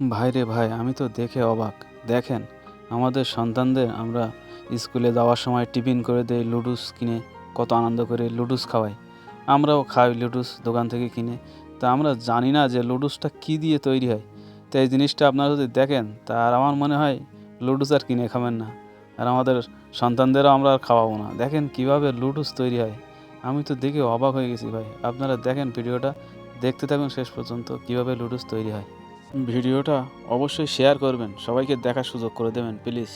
ভাই রে ভাই, আমি তো দেখে অবাক। দেখেন, আমাদের সন্তানদের আমরা স্কুলে যাওয়ার সময় টিফিন করে দেই লুডুস কিনে, কত আনন্দ করে লুডুস খাওয়াই। আমরাও খাই লুডুস দোকান থেকে কিনে। তা আমরা জানি না যে লুডুসটা কী দিয়ে তৈরি হয়। তো এই জিনিসটা আপনারা যদি দেখেন, তা আর আমার মনে হয় লুডুস আর কিনে খাবেন না। আর আমাদের সন্তানদেরও আমরা আর খাওয়াবো না। দেখেন কীভাবে লুডুস তৈরি হয়। আমি তো দেখে অবাক হয়ে গেছি ভাই। আপনারা দেখেন ভিডিওটা, দেখতে থাকুন শেষ পর্যন্ত কীভাবে লুডুস তৈরি হয়। ভিডিওটা অবশ্যই শেয়ার করবেন, সবাইকে দেখার সুযোগ করে দেবেন প্লিজ।